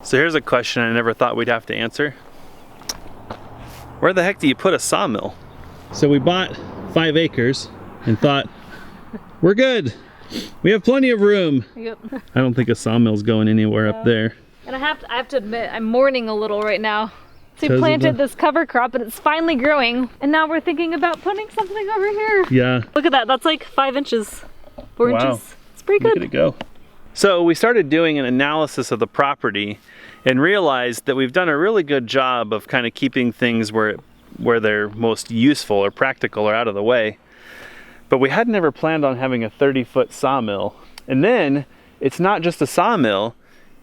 So here's a question I never thought we'd have to answer. Where the heck do you put a sawmill? So we bought 5 acres and thought, we're good. We have plenty of room. Yep. I don't think a sawmill's going anywhere up there. And I have to admit, I'm mourning a little right now. So we planted this cover crop and it's finally growing. And now we're thinking about putting something over here. Yeah. Look at that, that's like 5 inches, 4 inches. It's pretty good. Look at it go. So we started doing an analysis of the property and realized that we've done a really good job of kind of keeping things where they're most useful or practical or out of the way. But we had never planned on having a 30-foot sawmill. And then it's not just a sawmill,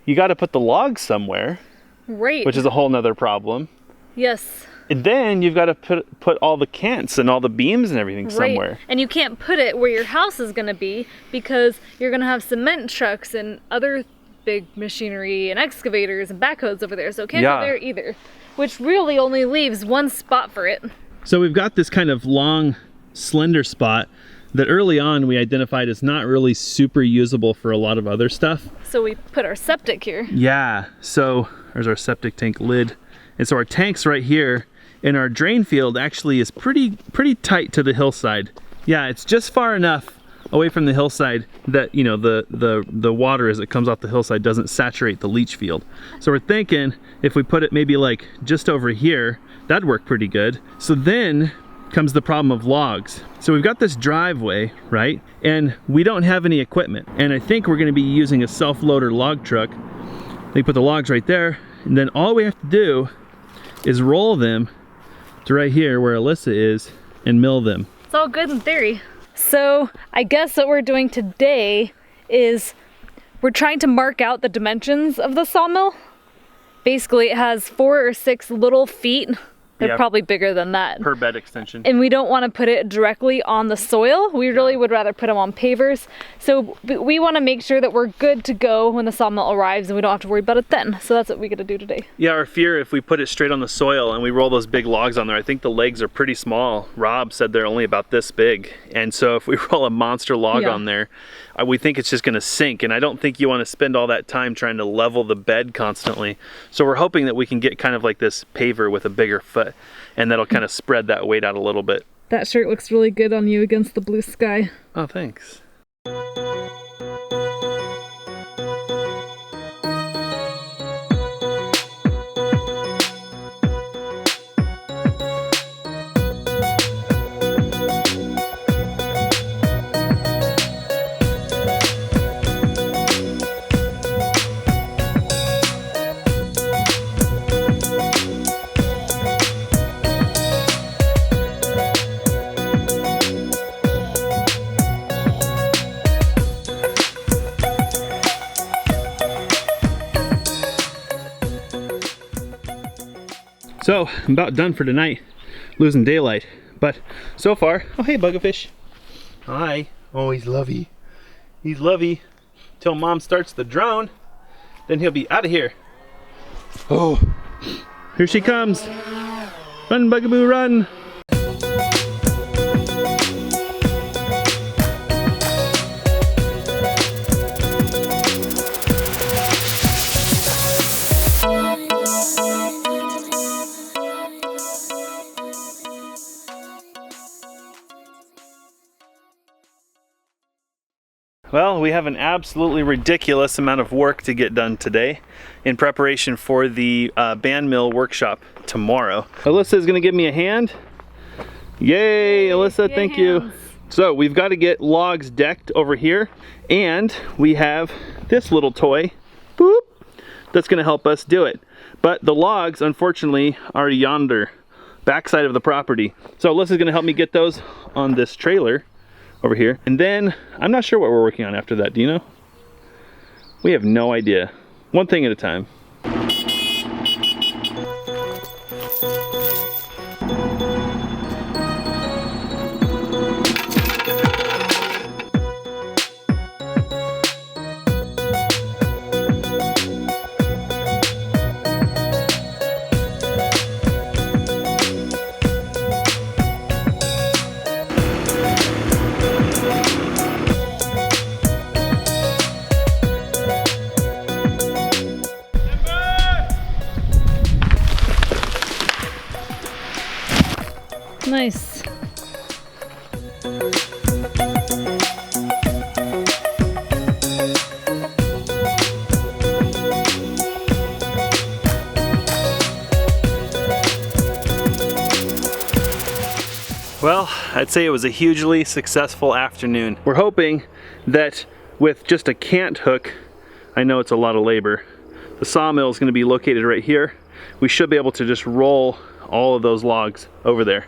you got to put the logs somewhere. Right. Which is a whole nother problem. Yes. And then you've got to put all the cants and all the beams and everything somewhere. And you can't put it where your house is going to be because you're going to have cement trucks and other big machinery and excavators and backhoes over there. So it can't go there either, which really only leaves one spot for it. So we've got this kind of long, slender spot that early on we identified as not really super usable for a lot of other stuff. So we put our septic here. Yeah, so there's our septic tank lid. And so our tank's right here, and our drain field actually is pretty tight to the hillside. Yeah, it's just far enough away from the hillside that, you know, the water as it comes off the hillside doesn't saturate the leach field. So we're thinking if we put it maybe like just over here, that'd work pretty good. So then comes the problem of logs. So we've got this driveway, right? And we don't have any equipment. And I think we're gonna be using a self-loader log truck. They put the logs right there, and then all we have to do is roll them to right here where Alyssa is and mill them. It's all good in theory. So I guess what we're doing today is we're trying to mark out the dimensions of the sawmill. Basically it has 4 or 6 little feet. They're probably bigger than that. Per bed extension. And we don't want to put it directly on the soil. We really would rather put them on pavers. So we want to make sure that we're good to go when the sawmill arrives and we don't have to worry about it then. So that's what we got to do today. Yeah, our fear if we put it straight on the soil and we roll those big logs on there, I think the legs are pretty small. Rob said they're only about this big. And so if we roll a monster log on there, we think it's just going to sink. And I don't think you want to spend all that time trying to level the bed constantly. So we're hoping that we can get kind of like this paver with a bigger foot. And that'll kind of spread that weight out a little bit. That shirt looks really good on you against the blue sky. Oh, thanks. So I'm about done for tonight, losing daylight. But so far, oh hey Buggafish. Hi. Oh, he's lovey. He's lovey. Till Mom starts the drone, then he'll be out of here. Oh, here she comes. Run, Bugaboo, run. Well, we have an absolutely ridiculous amount of work to get done today in preparation for the band mill workshop tomorrow. Alyssa is gonna give me a hand. Yay, Alyssa, thank you. So we've got to get logs decked over here, and we have this little toy, boop, that's gonna help us do it. But the logs, unfortunately, are yonder, backside of the property. So Alyssa's gonna help me get those on this trailer over here. And then I'm not sure what we're working on after that. Do you know? We have no idea. One thing at a time. Nice. Well, I'd say it was a hugely successful afternoon. We're hoping that with just a cant hook, I know it's a lot of labor, the sawmill is going to be located right here. We should be able to just roll all of those logs over there.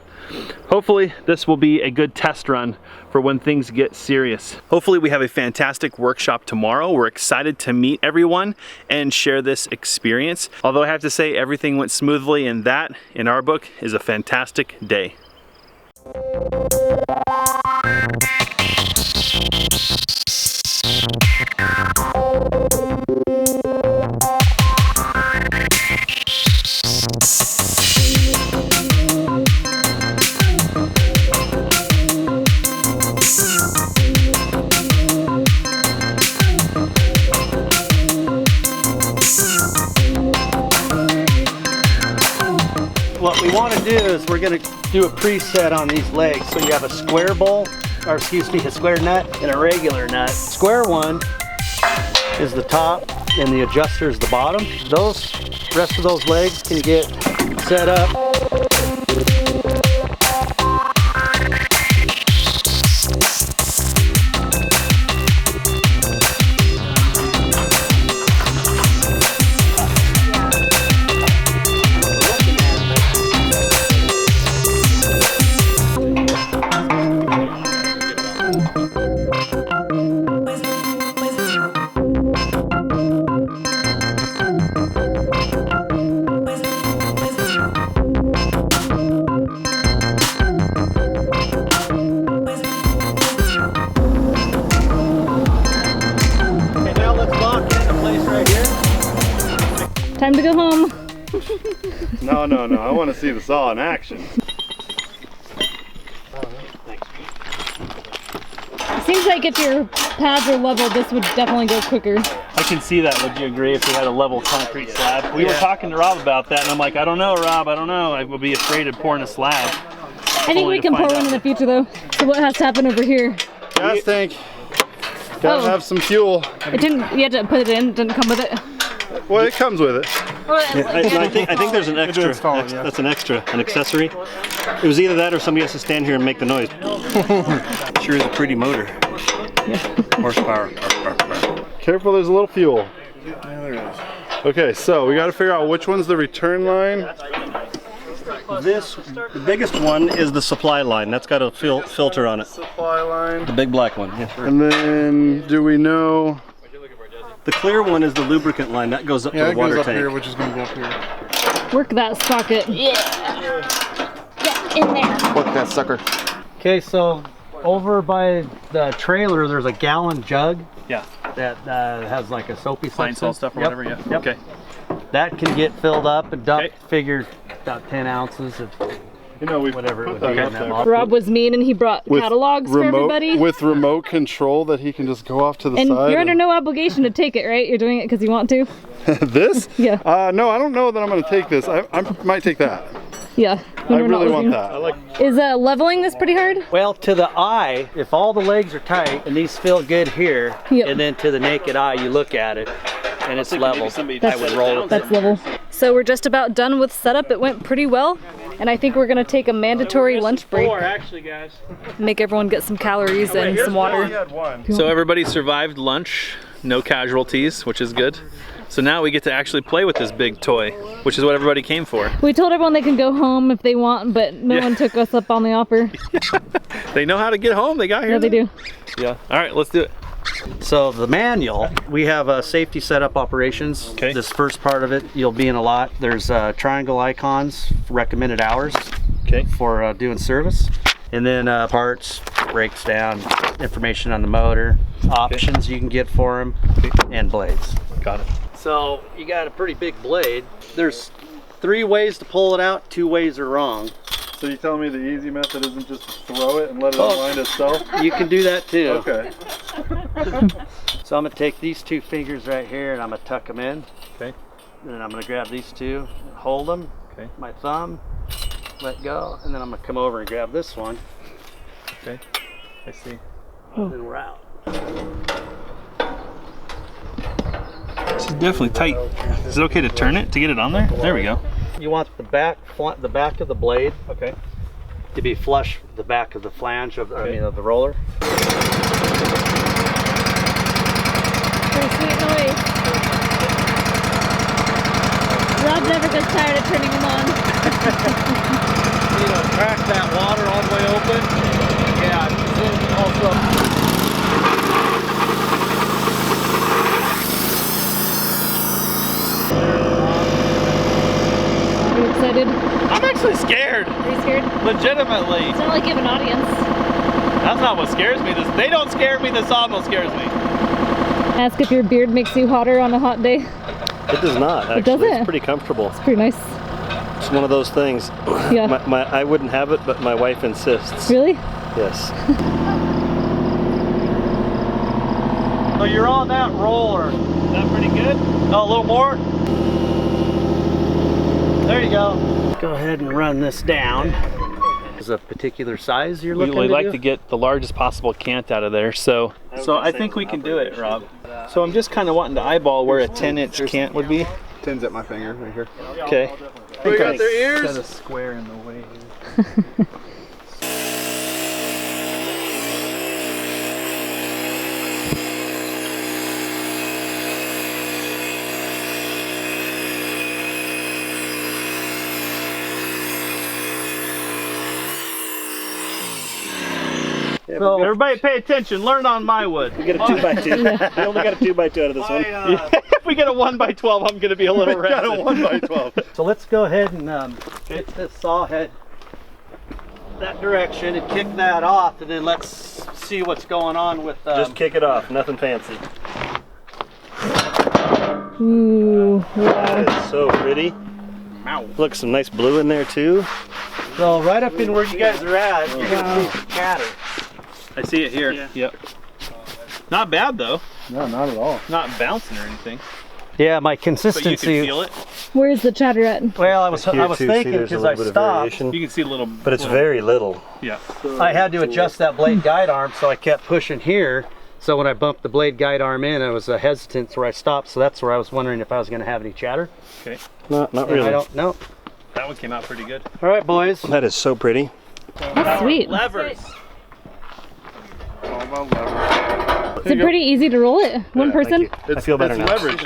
Hopefully this will be a good test run for when things get serious. Hopefully we have a fantastic workshop tomorrow. We're excited to meet everyone and share this experience. Although I have to say everything went smoothly, and that, in our book, is a fantastic day. What we want to do is we're going to do a preset on these legs. So you have a square bowl, or excuse me, a square nut and a regular nut. Square one is the top and the adjuster is the bottom. Those rest of those legs can get set up. Time to go home. No, I want to see the saw in action. It seems like if your pads are level, this would definitely go quicker. I can see that. Would you agree if we had a level concrete slab? We were talking to Rob about that, and I'm like, I don't know, Rob, I don't know. I would be afraid of pouring a slab. I think we can pour one in the future though. So what has to happen over here? Gas tank. Gotta have some fuel. It didn't, you had to put it in, it didn't come with it. Well, it comes with it. I think there's an extra. That's an extra, an accessory. It was either that or somebody has to stand here and make the noise. Sure is a pretty motor. Horsepower. Careful, there's a little fuel. Yeah, there is. Okay, so we gotta figure out which one's the return line. The biggest one is the supply line. That's got a filter on it. Supply line. The big black one. Yeah. And then, do we know? The clear one is the lubricant line. That goes up to the water goes up tank. here, which is gonna go up here. Work that socket. Yeah. Get in there. Work that sucker. Okay, so over by the trailer, there's a gallon jug. Yeah. That has like a soapy Fine substance. salt stuff or whatever, yeah. Yep. Okay. That can get filled up and dumped. Okay. Figure about 10 ounces of we whatever it put would that be up in that there. model. Rob was mean and he brought catalogs for everybody. With remote control that he can just go off to the And side. you're under no obligation to take it, right? You're doing it because you want to? This? Yeah. No, I don't know that I'm gonna take this. I might take that. Yeah. I really want that. Is leveling this pretty hard? Well, to the eye, if all the legs are tight and these feel good here, Yep. and then to the naked eye, you look at it and it's level. I would roll it. That's level. So we're just about done with setup. It went pretty well. And I think we're gonna take a mandatory lunch break. Actually, guys. Make everyone get some calories and some water. So everybody survived lunch, no casualties, which is good. So now we get to actually play with this big toy, which is what everybody came for. We told everyone they can go home if they want, but no one took us up on the offer. They know how to get home. They got here. Yeah, they do. Yeah. All right, let's do it. So the manual, we have safety setup operations. Okay. This first part of it, you'll be in a lot. There's triangle icons, recommended hours for doing service. And then parts, breaks down, information on the motor, options you can get for them, and blades. Got it. So you got a pretty big blade. There's 3 ways to pull it out, 2 ways are wrong. So you telling me the easy method isn't just to throw it and let it unwind itself? You can do that too. Okay. So I'm gonna take these 2 fingers right here and I'm gonna tuck them in. Okay. And then I'm gonna grab these 2, hold them, Okay. my thumb, let go, and then I'm gonna come over and grab this one. Okay, I see. And then we're out. This is definitely tight. Is it okay to turn it to get it on there? There we go. You want the back of the blade, Okay. to be flush with the back of the flange of, I mean, of the roller. Pretty sweet noise. Rob never gets tired of turning them on. You know, crack that water all the way open. Yeah, then also. Are you excited? I'm actually scared. Are you scared? Legitimately. It's not like you have an audience. That's not what scares me. They don't scare me, the Sawmill scares me. Ask if your beard makes you hotter on a hot day. It does not, actually. It doesn't? It's pretty comfortable. It's pretty nice. It's one of those things. Yeah. I wouldn't have it, but my wife insists. Really? Yes. So you're on that roller. Is that pretty good? Oh, a little more? There you go. Go ahead and run this down. Is a particular size you're looking We to like do? to get the largest possible cant out of there, so I think we can do it, Rob. So I'm just kind of wanting to eyeball where a 10-inch cant would be. 10's at my finger right here. Okay. We got their ears. Got a square in the way here. So everybody pay attention, learn on my wood. We get a 2x2. We only got a 2x2 out of this one. If we get a 1x12, I'm gonna be a little We got a rested. 1x12. So let's go ahead and get this saw head that direction and kick that off, and then let's see what's going on with. Just kick it off, nothing fancy. Ooh, wow. That is so pretty. Look, some nice blue in there too. So right up in where you guys are at, you're gonna see some chatter. I see it here. Yeah. Yep. Not bad though. No, not at all. Not bouncing or anything. Yeah, my But you consistency. can feel it. Where's the chatter at? Well, I was Here too, see, thinking there's a because I little bit of stopped. variation. You can see a little. But it's very little. Yeah. I had to adjust that blade guide arm, so I kept pushing here. So when I bumped the blade guide arm in, I was hesitant where I stopped. So that's where I was wondering if I was going to have any chatter. Okay. Not And really. I don't know. That one came out pretty good. All right, boys. That is so pretty. That's sweet. Levers. All about leverage. Is it pretty easy to roll it? One person? I feel better it's now. leverage.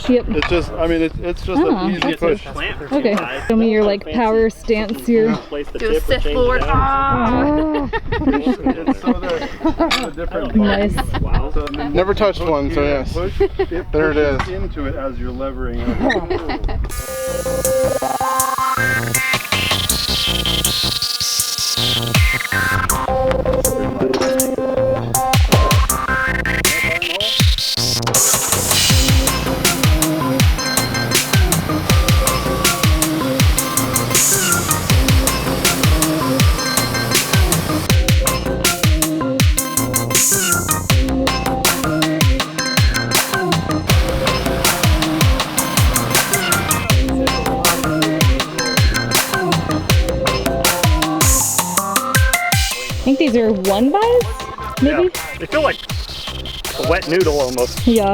Yep. It's just, I mean, it's just Oh, an easy that's push. Plant for Okay. Show me your like power stance here. Place the Do a tip or Sith change Lord. it out. It's so the different. Nice. So, never touched one, so yes. There it is. Into it as you're levering it. I think these are 1-bys, maybe? They feel like a wet noodle almost. Yeah.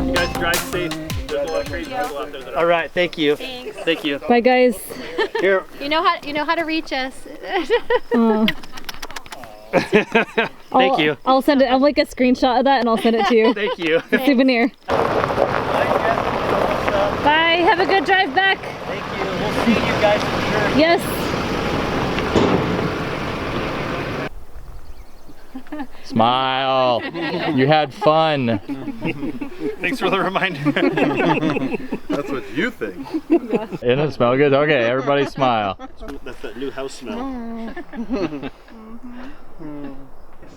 You guys drive safe. There's a lot of crazy people out there that All right, thank you. Thanks. Thank you. Bye, guys. Here. You know how to reach us. Thank you. I'll send it. I'll make a screenshot of that and I'll send it to you. Thank you. Souvenir. Bye. Have a good drive back. Thank you. We'll see you guys for sure. Yes. Smile. You had fun. Thanks for the reminder. That's what you think. Doesn't it smell good? Okay, everybody smile. That's that new house smell.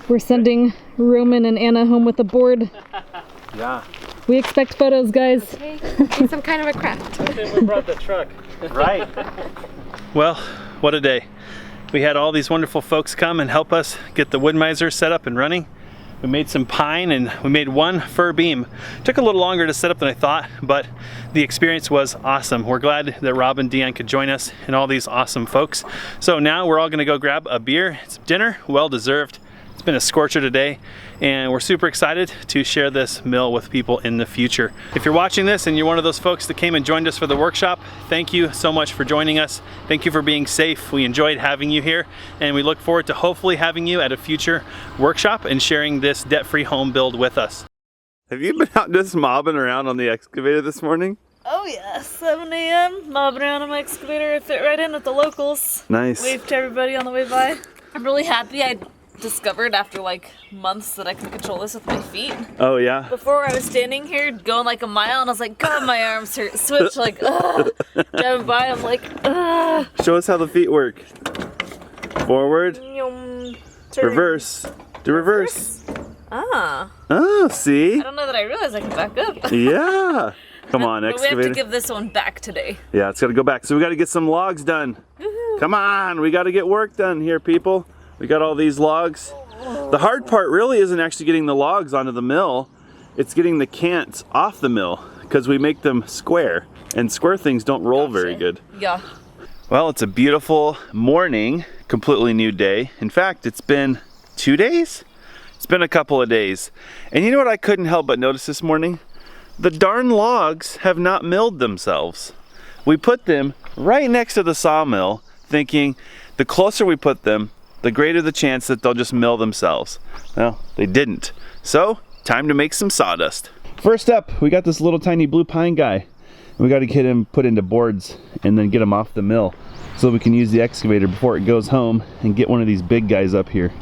We're sending Roman and Anna home with a board. Yeah. We expect photos, guys. Need some kind of a craft. We brought the truck. Right. Well, what a day. We had all these wonderful folks come and help us get the Woodmizer set up and running. We made some pine and we made one fir beam. Took a little longer to set up than I thought, but the experience was awesome. We're glad that Rob and Deanne could join us and all these awesome folks. So now we're all gonna go grab a beer, some dinner, well deserved. It's been a scorcher today, and we're super excited to share this mill with people in the future. If you're watching this and you're one of those folks that came and joined us for the workshop, thank you so much for joining us. Thank you for being safe. We enjoyed having you here, and we look forward to hopefully having you at a future workshop and sharing this debt-free home build with us. Have you been out just mobbing around on the excavator this morning? Oh yeah, 7 a.m. mobbing around on my excavator. I fit right in with the locals. Nice. Waved to everybody on the way by. I'm really happy I discovered after like months that I can control this with my feet. Oh yeah? Before I was standing here going like a mile and I was like, God, my arms hurt. Switch, like, ugh. Driving by, I'm like, ugh. Show us how the feet work. Forward. Turn. Reverse. Do reverse. Ah. Oh, see? I don't know that I realized I can back up. Yeah. Come on, But we have excavator. to give this one back today. Yeah, it's gotta go back. So we gotta get some logs done. Come on, we gotta get work done here, people. We got all these logs. The hard part really isn't actually getting the logs onto the mill. It's getting the cants off the mill because we make them square, and square things don't roll very good. Yeah. Well, it's a beautiful morning, completely new day. In fact, it's been 2 days? It's been a couple of days. And you know what I couldn't help but notice this morning? The darn logs have not milled themselves. We put them right next to the sawmill, thinking the closer we put them, the greater the chance that they'll just mill themselves. Well, they didn't. So, time to make some sawdust. First up, we got this little tiny blue pine guy. We got to get him put into boards and then get him off the mill so we can use the excavator before it goes home and get one of these big guys up here.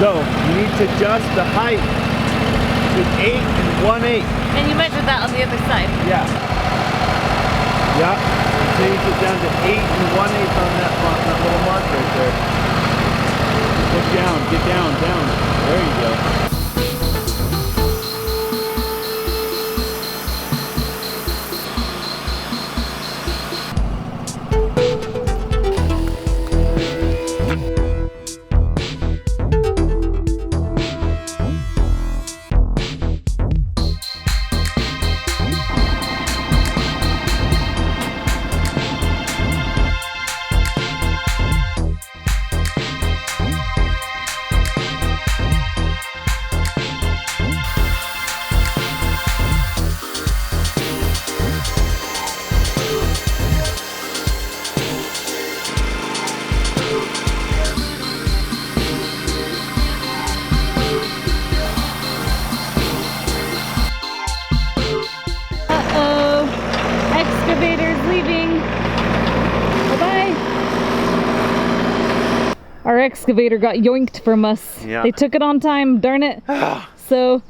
So, you need to adjust the height to 8 1/8. And you measured that on the other side. Yeah. Yeah, change it down to 8 1/8 on that little mark right there. Look down, get down, down. There you go. Our excavator got yoinked from us. Yeah. They took it on time, darn it. So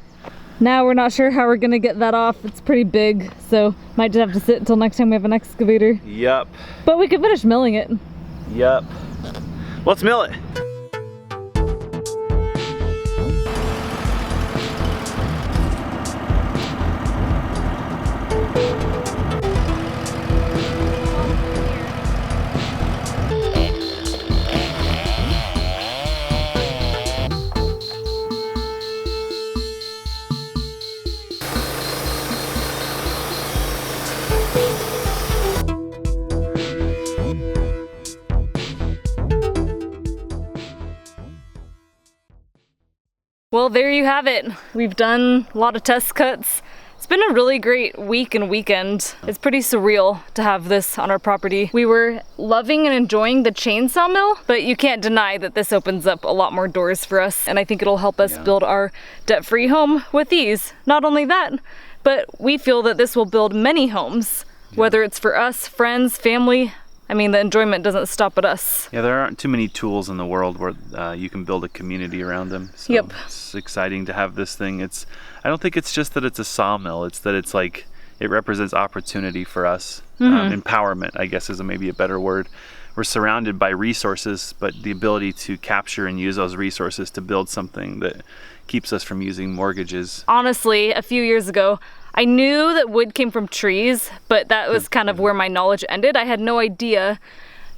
now we're not sure how we're gonna get that off. It's pretty big, so might just have to sit until next time we have an excavator. Yep. But we could finish milling it. Yep. Let's mill it. Well, there you have it. We've done a lot of test cuts. It's been a really great week and weekend. It's pretty surreal to have this on our property. We were loving and enjoying the chainsaw mill, but you can't deny that this opens up a lot more doors for us, and I think it'll help us build our debt-free home with ease. Not only that, but we feel that this will build many homes, whether it's for us, friends, family. I mean, the enjoyment doesn't stop at us. Yeah, there aren't too many tools in the world where you can build a community around them. So Yep. It's exciting to have this thing. I don't think it's just that it's a sawmill. It's that it's like, it represents opportunity for us. Empowerment, I guess, is maybe a better word. We're surrounded by resources, but the ability to capture and use those resources to build something that keeps us from using mortgages. Honestly, a few years ago, I knew that wood came from trees, but that was kind of where my knowledge ended. I had no idea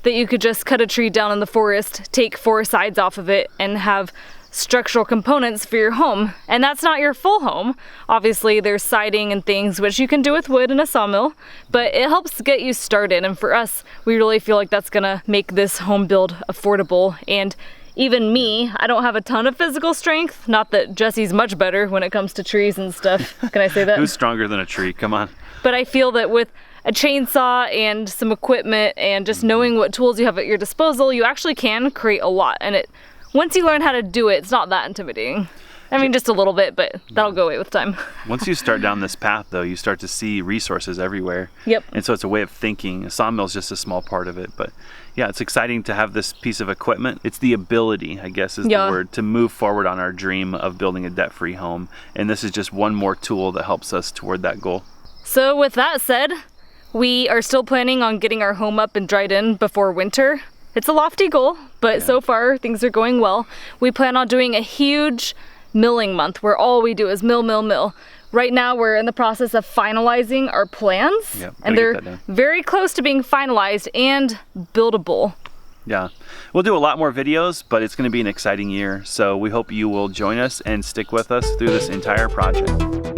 that you could just cut a tree down in the forest, take 4 sides off of it, and have structural components for your home. And that's not your full home. Obviously, there's siding and things which you can do with wood in a sawmill, but it helps get you started. And for us, we really feel like that's gonna make this home build affordable. And even me, I don't have a ton of physical strength. Not that Jesse's much better when it comes to trees and stuff. Can I say that? Who's stronger than a tree? Come on. But I feel that with a chainsaw and some equipment and just knowing what tools you have at your disposal, you actually can create a lot. And once you learn how to do it, it's not that intimidating. I mean, just a little bit, but that'll go away with time. Once you start down this path, though, you start to see resources everywhere. Yep. And so it's a way of thinking. A sawmill is just a small part of it. But yeah, it's exciting to have this piece of equipment. It's the ability, I guess is the word, to move forward on our dream of building a debt-free home. And this is just one more tool that helps us toward that goal. So with that said, we are still planning on getting our home up and dried in before winter. It's a lofty goal, but so far things are going well. We plan on doing a huge milling month where all we do is mill, mill, mill. Right now we're in the process of finalizing our plans, and they're very close to being finalized and buildable. Yeah, we'll do a lot more videos, but it's going to be an exciting year. So we hope you will join us and stick with us through this entire project.